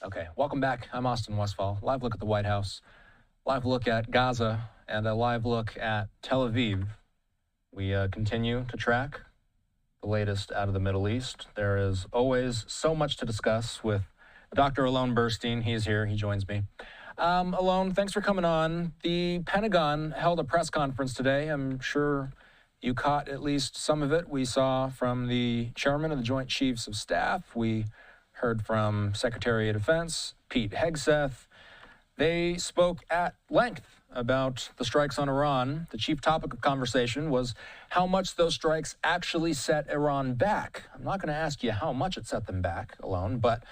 Okay, welcome back. I'm Austin Westfall. Live look at the White House, live look at Gaza, and a live look at Tel Aviv. We continue to track the latest out of the Middle East. There is always so much to discuss with Dr. Alon Burstein. He's here. He joins me. Alon, thanks for coming on. The Pentagon held a press conference today. I'm sure you caught at least some of it. We saw from the chairman of the Joint Chiefs of Staff. We heard from Secretary of Defense Pete Hegseth. They spoke at length about the strikes on Iran. The chief topic of conversation was how much those strikes actually set Iran back. I'm not going to ask you how much it set them back, Alon, but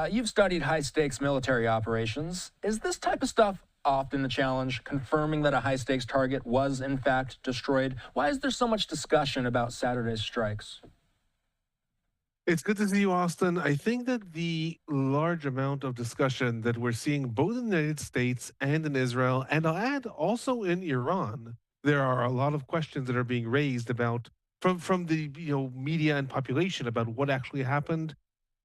you've studied high-stakes military operations. Is this type of stuff often the challenge, confirming that a high-stakes target was, in fact, destroyed? Why is there so much discussion about Saturday's strikes? It's good to see you, Austin. I think that the large amount of discussion that we're seeing both in the United States and in Israel, and I'll add also in Iran, there are a lot of questions that are being raised about from the media and population about what actually happened,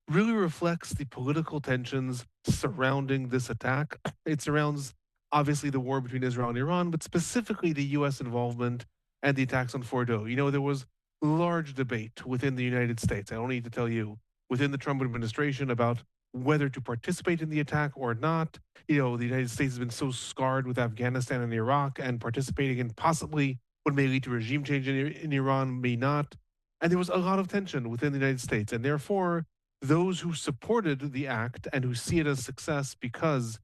really reflects the political tensions surrounding this attack. It surrounds obviously the war between Israel and Iran, but specifically the U.S. involvement and the attacks on Fordow. There was large debate within the United States. I don't need to tell you, within the Trump administration about whether to participate in the attack or not. The United States has been so scarred with Afghanistan and Iraq, and participating in possibly what may lead to regime change in Iran may not. And there was a lot of tension within the United States. And therefore, those who supported the act and who see it as success because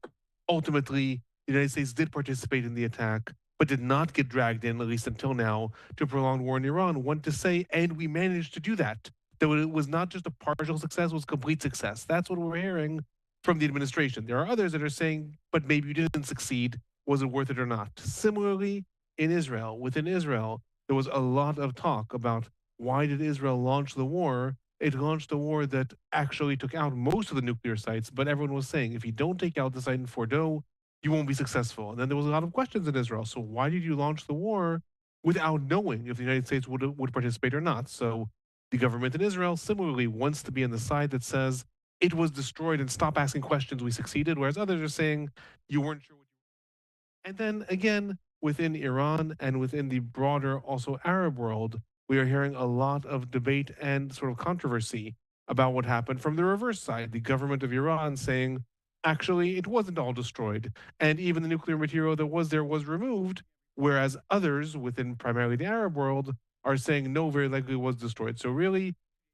ultimately the United States did participate in the attack, but did not get dragged in, at least until now, to a prolonged war in Iran, want to say, and we managed to do that. That it was not just a partial success, it was complete success. That's what we're hearing from the administration. There are others that are saying, but maybe you didn't succeed. Was it worth it or not? Similarly, in Israel, within Israel, there was a lot of talk about why did Israel launch the war? It launched a war that actually took out most of the nuclear sites, but everyone was saying, if you don't take out the site in Fordow, you won't be successful. And then there was a lot of questions in Israel. So why did you launch the war without knowing if the United States would participate or not? So the government in Israel similarly wants to be on the side that says it was destroyed and stop asking questions, we succeeded, whereas others are saying you weren't sure what you. And then again, within Iran and within the broader also Arab world, we are hearing a lot of debate and sort of controversy about what happened from the reverse side. The government of Iran saying, actually, it wasn't all destroyed. And even the nuclear material that was there was removed, whereas others within primarily the Arab world are saying, no, very likely was destroyed. So really,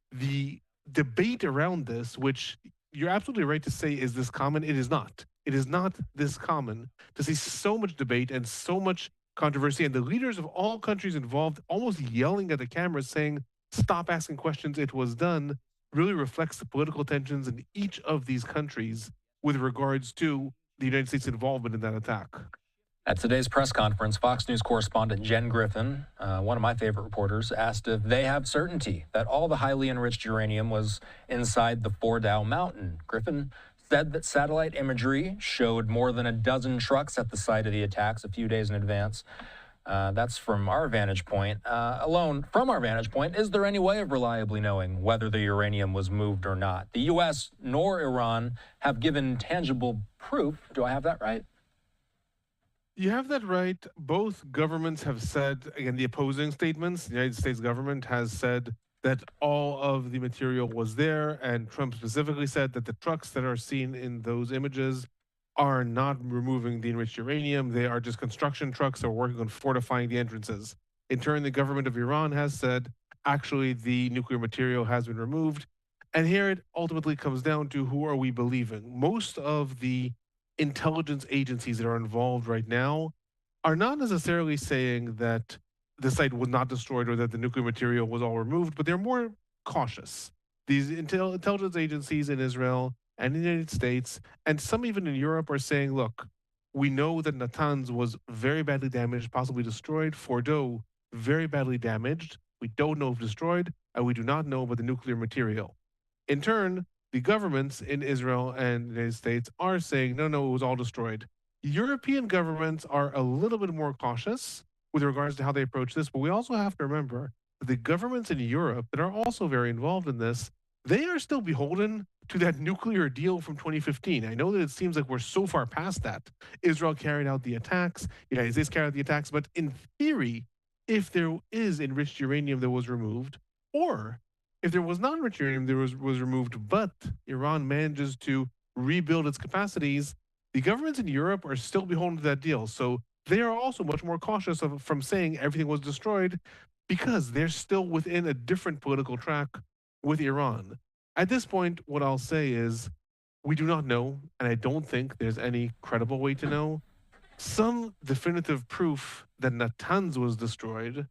the debate around this, which you're absolutely right to say, is this common? It is not. It is not this common to see so much debate and so much controversy, and the leaders of all countries involved almost yelling at the cameras saying, stop asking questions, it was done, really reflects the political tensions in each of these countries with regards to the United States' involvement in that attack. At today's press conference, Fox News correspondent Jen Griffin, one of my favorite reporters, asked if they have certainty that all the highly enriched uranium was inside the Fordow mountain. Griffin said that satellite imagery showed more than a dozen trucks at the site of the attacks a few days in advance. That's from our vantage point. Alone, from our vantage point, is there any way of reliably knowing whether the uranium was moved or not? The U.S. nor Iran have given tangible proof. Do I have that right? You have that right. Both governments have said, again, the opposing statements. The United States government has said that all of the material was there, and Trump specifically said that the trucks that are seen in those images are not removing the enriched uranium. They are just construction trucks that are working on fortifying the entrances. In turn, the government of Iran has said, actually, the nuclear material has been removed. And here it ultimately comes down to who are we believing? Most of the intelligence agencies that are involved right now are not necessarily saying that the site was not destroyed or that the nuclear material was all removed, but they're more cautious. These intelligence agencies in Israel and in the United States, and some even in Europe, are saying, look, we know that Natanz was very badly damaged, possibly destroyed. Fordow, very badly damaged. We don't know if destroyed, and we do not know about the nuclear material. In turn, the governments in Israel and the United States are saying, no, it was all destroyed. European governments are a little bit more cautious with regards to how they approach this, but we also have to remember that the governments in Europe that are also very involved in this, they are still beholden to that nuclear deal from 2015. I know that it seems like we're so far past that. Israel carried out the attacks, United States carried out the attacks, but in theory, if there is enriched uranium that was removed, or if there was non-enriched uranium that was removed, but Iran manages to rebuild its capacities, the governments in Europe are still beholden to that deal. So they are also much more cautious from saying everything was destroyed because they're still within a different political track with Iran. At this point, what I'll say is we do not know, and I don't think there's any credible way to know. Some definitive proof that Natanz was destroyed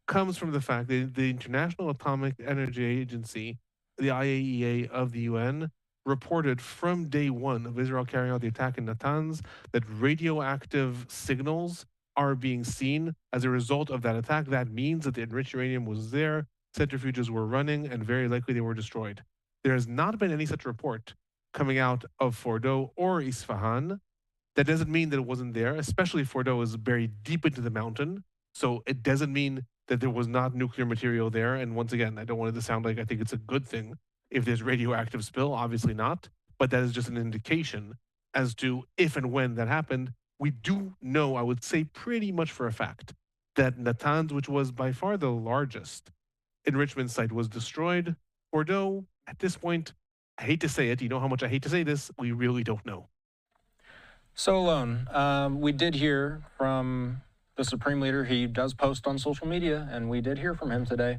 comes from the fact that the International Atomic Energy Agency, the IAEA of the UN, reported from day one of Israel carrying out the attack in Natanz that radioactive signals are being seen as a result of that attack. That means that the enriched uranium was there, centrifuges were running, and very likely they were destroyed. There has not been any such report coming out of Fordow or Isfahan. That doesn't mean that it wasn't there, especially Fordow is buried deep into the mountain. So it doesn't mean that there was not nuclear material there. And once again, I don't want it to sound like I think it's a good thing if there's radioactive spill, obviously not. But that is just an indication as to if and when that happened. We do know, I would say pretty much for a fact, that Natanz, which was by far the largest enrichment site, was destroyed. Fordow, at this point, I hate to say it, you know how much I hate to say this, we really don't know. So, Alon, we did hear from the Supreme Leader. He does post on social media, and we did hear from him today.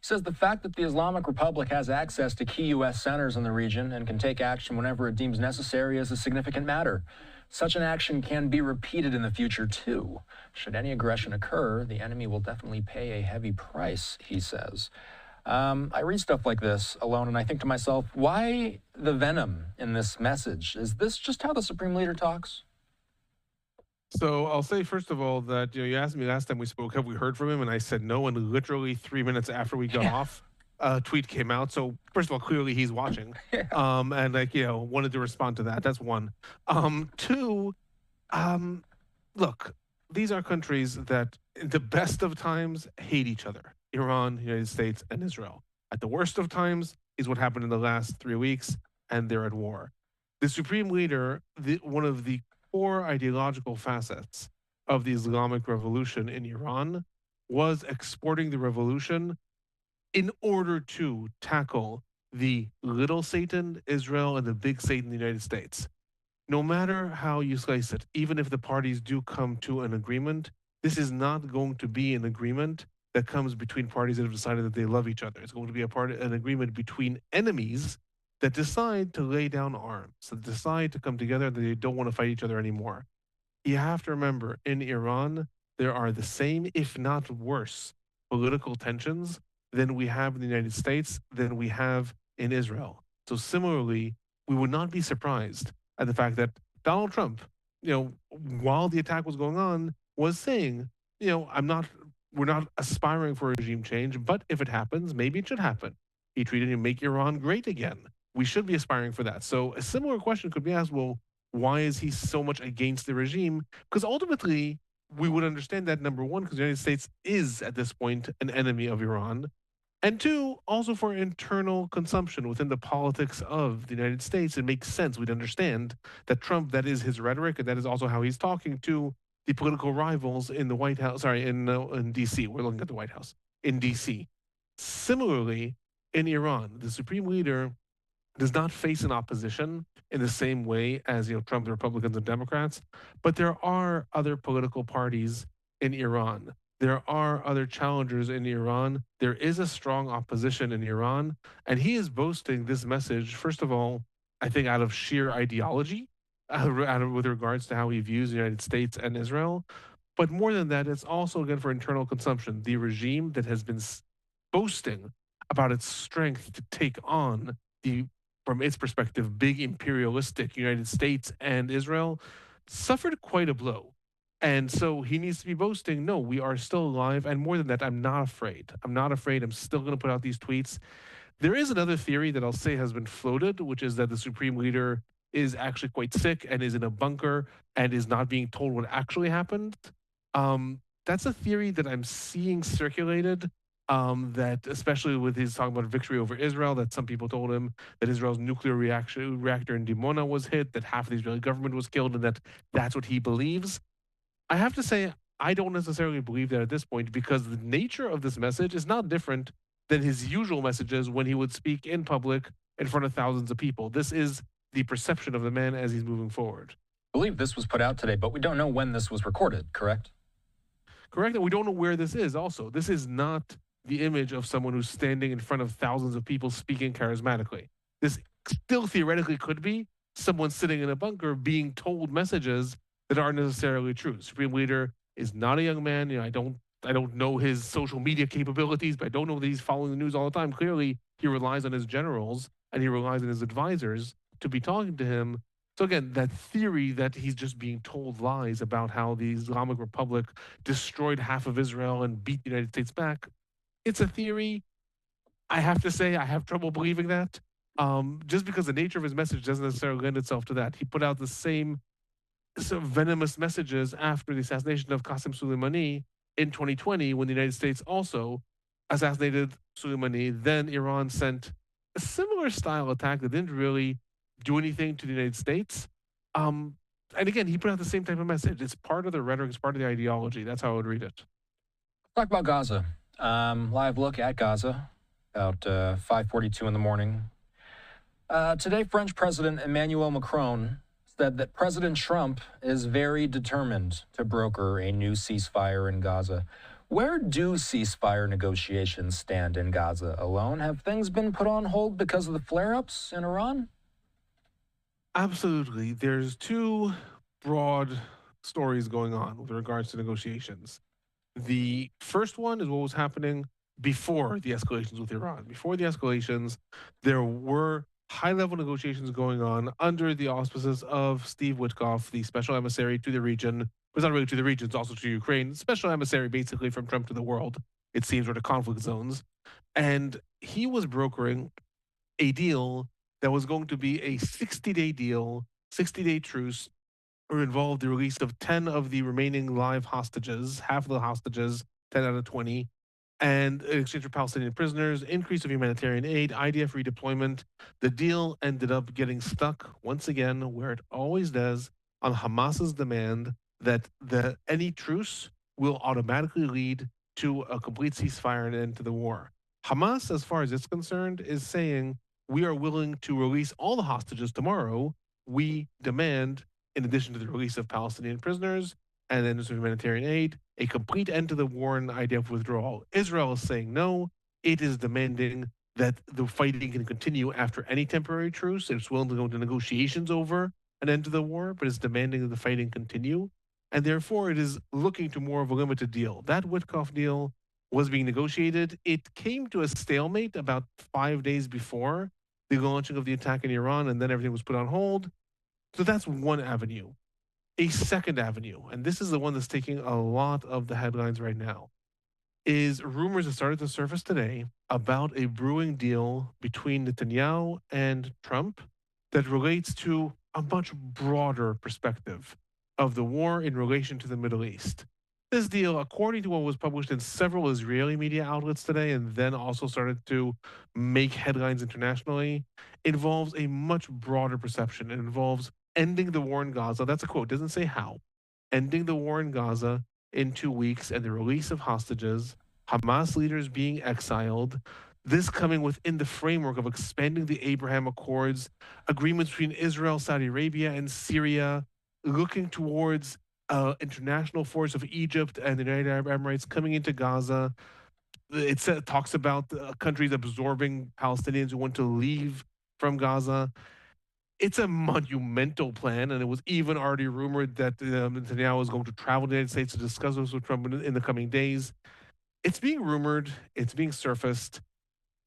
He says the fact that the Islamic Republic has access to key U.S. centers in the region and can take action whenever it deems necessary is a significant matter. Such an action can be repeated in the future, too. Should any aggression occur, the enemy will definitely pay a heavy price, he says. I read stuff like this alone, and I think to myself, why the venom in this message? Is this just how the Supreme Leader talks? So I'll say first of all that you asked me last time we spoke, have we heard from him? And I said no. And literally 3 minutes after we got off, a tweet came out. So first of all, clearly he's watching, and wanted to respond to that. That's one. Two, look, these are countries that, in the best of times, hate each other: Iran, United States, and Israel. At the worst of times is what happened in the last 3 weeks, and they're at war. The supreme leader, one of the core ideological facets of the Islamic Revolution in Iran, was exporting the revolution in order to tackle the little Satan, Israel, and the big Satan, the United States. No matter how you slice it, even if the parties do come to an agreement, this is not going to be an agreement that comes between parties that have decided that they love each other. It's going to be an agreement between enemies that decide to lay down arms, that decide to come together, that they don't want to fight each other anymore. You have to remember, in Iran, there are the same, if not worse, political tensions than we have in the United States, than we have in Israel. So similarly, we would not be surprised at the fact that Donald Trump, while the attack was going on, was saying, we're not aspiring for regime change, but if it happens, maybe it should happen. He tweeted, "Make Iran great again." We should be aspiring for that. So a similar question could be asked, well, why is he so much against the regime? Because ultimately, we would understand that, number one, because the United States is, at this point, an enemy of Iran. And two, also for internal consumption within the politics of the United States. It makes sense. We'd understand that Trump, that is his rhetoric, and that is also how he's talking to the political rivals in the White House, in D.C. We're looking at the White House, in D.C. Similarly, in Iran, the supreme leader does not face an opposition in the same way as Trump, the Republicans, and Democrats, but there are other political parties in Iran. There are other challengers in Iran. There is a strong opposition in Iran, and he is boasting this message, first of all, I think out of sheer ideology, with regards to how he views the United States and Israel. But more than that, it's also, again, for internal consumption. The regime that has been boasting about its strength to take on from its perspective, big imperialistic United States and Israel, suffered quite a blow. And so he needs to be boasting, no, we are still alive. And more than that, I'm not afraid. I'm not afraid. I'm still going to put out these tweets. There is another theory that I'll say has been floated, which is that the supreme leader is actually quite sick and is in a bunker and is not being told what actually happened. That's a theory that I'm seeing circulated. That especially with his talking about victory over Israel, that some people told him that Israel's nuclear reactor in Dimona was hit, that half of the Israeli government was killed, and that that's what he believes. I have to say, I don't necessarily believe that at this point because the nature of this message is not different than his usual messages when he would speak in public in front of thousands of people. This is the perception of the man as he's moving forward. I believe this was put out today, but we don't know when this was recorded, correct? Correct? And we don't know where this is also. This is not the image of someone who's standing in front of thousands of people speaking charismatically. This still theoretically could be someone sitting in a bunker being told messages that aren't necessarily true. The Supreme Leader is not a young man. I don't know his social media capabilities, but I don't know that he's following the news all the time. Clearly, he relies on his generals and he relies on his advisors to be talking to him. So again, that theory that he's just being told lies about how the Islamic Republic destroyed half of Israel and beat the United States back, it's a theory. I have to say I have trouble believing that. Just because the nature of his message doesn't necessarily lend itself to that. He put out the same sort of venomous messages after the assassination of Qasem Soleimani in 2020, when the United States also assassinated Soleimani. Then Iran sent a similar style attack that didn't really do anything to the United States. And again, he put out the same type of message. It's part of the rhetoric, it's part of the ideology. That's how I would read it. Talk about Gaza. Live look at Gaza, about 5:42 in the morning. Today, French President Emmanuel Macron said that President Trump is very determined to broker a new ceasefire in Gaza. Where do ceasefire negotiations stand in Gaza, Alon? Have things been put on hold because of the flare-ups in Iran? Absolutely. There's two broad stories going on with regards to negotiations. The first one is what was happening before the escalations with Iran. Before the escalations, there were high level negotiations going on under the auspices of Steve Witkoff, the special emissary to the region. But not really to the region, it's also to Ukraine. Special emissary basically from Trump to the world, it seems, or to conflict zones. And he was brokering a deal that was going to be a 60-day deal, 60-day truce, or involved the release of 10 of the remaining live hostages, half of the hostages, 10 out of 20, and in exchange for Palestinian prisoners, increase of humanitarian aid, IDF redeployment. The deal ended up getting stuck once again, where it always does, on Hamas's demand that any truce will automatically lead to a complete ceasefire and end to the war. Hamas, as far as it's concerned, is saying we are willing to release all the hostages tomorrow. We demand, in addition to the release of Palestinian prisoners and then some humanitarian aid, a complete end to the war and IDF withdrawal. Israel is saying no. It is demanding that the fighting can continue after any temporary truce. It's willing to go into negotiations over an end to the war, but it's demanding that the fighting continue. And therefore, it is looking to more of a limited deal. That Witkoff deal was being negotiated. It came to a stalemate about 5 days before the launching of the attack in Iran, and then everything was put on hold. So that's one avenue. A second avenue, and this is the one that's taking a lot of the headlines right now, is rumors that started to surface today about a brewing deal between Netanyahu and Trump that relates to a much broader perspective of the war in relation to the Middle East. This deal, according to what was published in several Israeli media outlets today and then also started to make headlines internationally, involves a much broader perception. It involves ending the war in Gaza. That's a quote, doesn't say how. Ending the war in Gaza in 2 weeks and the release of hostages, Hamas leaders being exiled. This coming within the framework of expanding the Abraham Accords, agreements between Israel, Saudi Arabia, and Syria, looking towards international force of Egypt and the United Arab Emirates coming into Gaza. It talks about countries absorbing Palestinians who want to leave from Gaza. It's a monumental plan, and it was even already rumored that Netanyahu is going to travel to the United States to discuss this with Trump in the coming days. It's being rumored. It's being surfaced.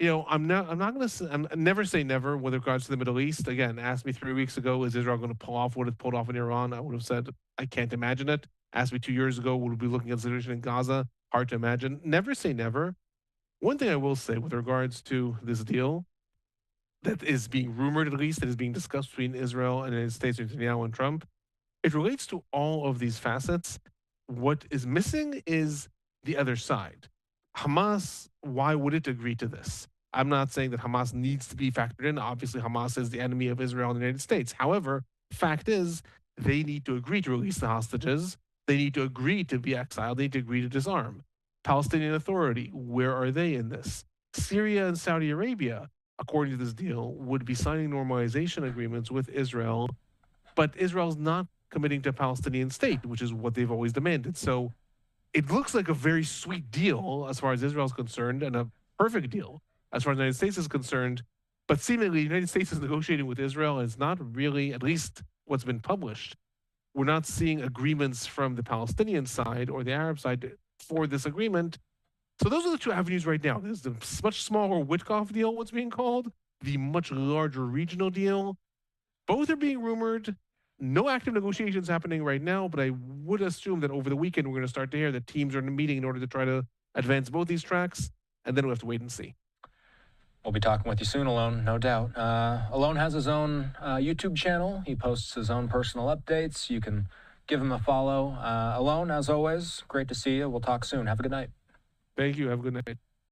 I'm not going to. I'm never say never with regards to the Middle East. Again, asked me 3 weeks ago, is Israel going to pull off what it pulled off in Iran? I would have said I can't imagine it. Asked me 2 years ago, would we be looking at the situation in Gaza? Hard to imagine. Never say never. One thing I will say with regards to this deal that is being rumored, at least, that is being discussed between Israel and the United States, Netanyahu and Trump, it relates to all of these facets. What is missing is the other side. Hamas, why would it agree to this? I'm not saying that Hamas needs to be factored in. Obviously, Hamas is the enemy of Israel and the United States. However, fact is, they need to agree to release the hostages. They need to agree to be exiled. They need to agree to disarm. Palestinian Authority, where are they in this? Syria and Saudi Arabia, according to this deal, would be signing normalization agreements with Israel, but Israel's not committing to a Palestinian state, which is what they've always demanded. So it looks like a very sweet deal as far as Israel is concerned, and a perfect deal as far as the United States is concerned. But seemingly, the United States is negotiating with Israel, and it's not really, at least what's been published, we're not seeing agreements from the Palestinian side or the Arab side for this agreement. So those are the two avenues right now. There's the much smaller Witkoff deal, what's being called, the much larger regional deal. Both are being rumored. No active negotiations happening right now, but I would assume that over the weekend we're going to start to hear that teams are meeting in order to try to advance both these tracks, and then we'll have to wait and see. We'll be talking with you soon, Alon, no doubt. Alon has his own YouTube channel. He posts his own personal updates. You can give him a follow. Alon, as always, great to see you. We'll talk soon. Have a good night. Thank you. Have a good night.